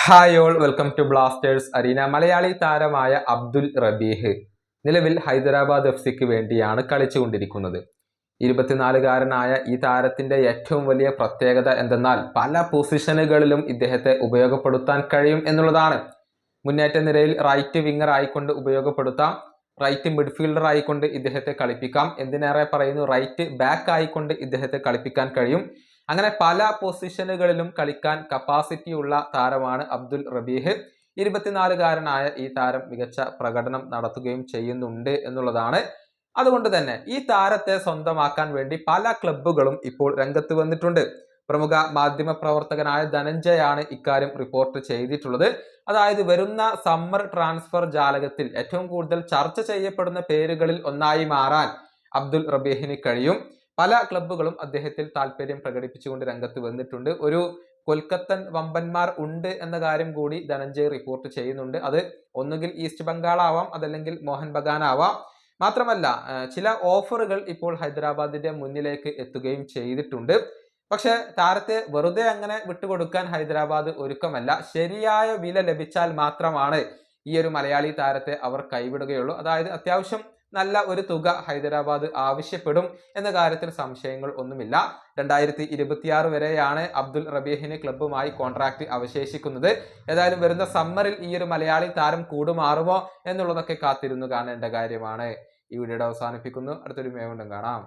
Hi all welcome to Blasters Arena. Malayali താരമായ അബ്ദുൽ റബീഹ് നിലവിൽ Hyderabad F വേണ്ടിയാണ് കളിച്ചുകൊണ്ടിരിക്കുന്നത്. 24-കാരനായ ഈ താരത്തിന്റെ ഏറ്റവും വലിയ പ്രത്യേകത എന്തെന്നാൽ പല പൊസിഷനുകളിലും ഇദ്ദേഹത്തെ ഉപയോഗപ്പെടുത്താൻ കഴിയും എന്നുള്ളതാണ്. മുന്നേറ്റ നിരയിൽ റൈറ്റ് വിങ്ങർ ആയിക്കൊണ്ട് ഉപയോഗപ്പെടുത്താം, റൈറ്റ് മിഡ്ഫീൽഡർ ആയിക്കൊണ്ട് ഇദ്ദേഹത്തെ കളിപ്പിക്കാം, എന്തിനേറെ പറയുന്നു റൈറ്റ് ബാക്ക് ആയിക്കൊണ്ട് ഇദ്ദേഹത്തെ കളിപ്പിക്കാൻ കഴിയും. അങ്ങനെ പല പൊസിഷനുകളിലും കളിക്കാൻ കപ്പാസിറ്റി ഉള്ള താരമാണ് അബ്ദുൽ റബീഹ്. 24-കാരനായ ഈ താരം മികച്ച പ്രകടനം നടത്തുകയും ചെയ്യുന്നുണ്ട് എന്നുള്ളതാണ്. അതുകൊണ്ട് തന്നെ ഈ താരത്തെ സ്വന്തമാക്കാൻ വേണ്ടി പല ക്ലബ്ബുകളും ഇപ്പോൾ രംഗത്ത് വന്നിട്ടുണ്ട്. പ്രമുഖ മാധ്യമ പ്രവർത്തകനായ ധനഞ്ജയാണ് ഇക്കാര്യം റിപ്പോർട്ട് ചെയ്തിട്ടുള്ളത്. അതായത് വരുന്ന സമ്മർ ട്രാൻസ്ഫർ ജാലകത്തിൽ ഏറ്റവും കൂടുതൽ ചർച്ച ചെയ്യപ്പെടുന്ന പേരുകളിൽ ഒന്നായി മാറാൻ അബ്ദുൽ റബീഹിന് കഴിയും. പല ക്ലബ്ബുകളും അദ്ദേഹത്തിൽ താല്പര്യം പ്രകടിപ്പിച്ചുകൊണ്ട് രംഗത്ത് വന്നിട്ടുണ്ട്. ഒരു കൊൽക്കത്തൻ വമ്പന്മാർ ഉണ്ട് എന്ന കാര്യം കൂടി ധനഞ്ജയ് റിപ്പോർട്ട് ചെയ്യുന്നുണ്ട്. അത് ഒന്നുകിൽ ഈസ്റ്റ് ബംഗാൾ ആവാം, അതല്ലെങ്കിൽ മോഹൻ ബഗാൻ ആവാം. മാത്രമല്ല ചില ഓഫറുകൾ ഇപ്പോൾ ഹൈദരാബാദിന്റെ മുന്നിലേക്ക് എത്തുകയും ചെയ്തിട്ടുണ്ട്. പക്ഷെ താരത്തെ വെറുതെ അങ്ങനെ വിട്ടുകൊടുക്കാൻ ഹൈദരാബാദ് ഒരുക്കമല്ല. ശരിയായ വില ലഭിച്ചാൽ മാത്രമാണ് ഈ ഒരു മലയാളി താരത്തെ അവർ കൈവിടുകയുള്ളൂ. അതായത് അത്യാവശ്യം നല്ല ഒരു തുക ഹൈദരാബാദ് ആവശ്യപ്പെടും എന്ന കാര്യത്തിൽ സംശയങ്ങൾ ഒന്നുമില്ല. 2026 വരെയാണ് അബ്ദുൽ റബീഹിന് ക്ലബ്ബുമായി കോൺട്രാക്ട് അവശേഷിക്കുന്നത്. ഏതായാലും വരുന്ന സമ്മറിൽ ഈ ഒരു മലയാളി താരം കൂടുമാറുമോ എന്നുള്ളതൊക്കെ കാത്തിരുന്നു കാണേണ്ട കാര്യമാണ്. ഈ വീഡിയോയുടെ അവസാനിപ്പിക്കുന്നു. അടുത്തൊരു വീഡിയോ കാണാം.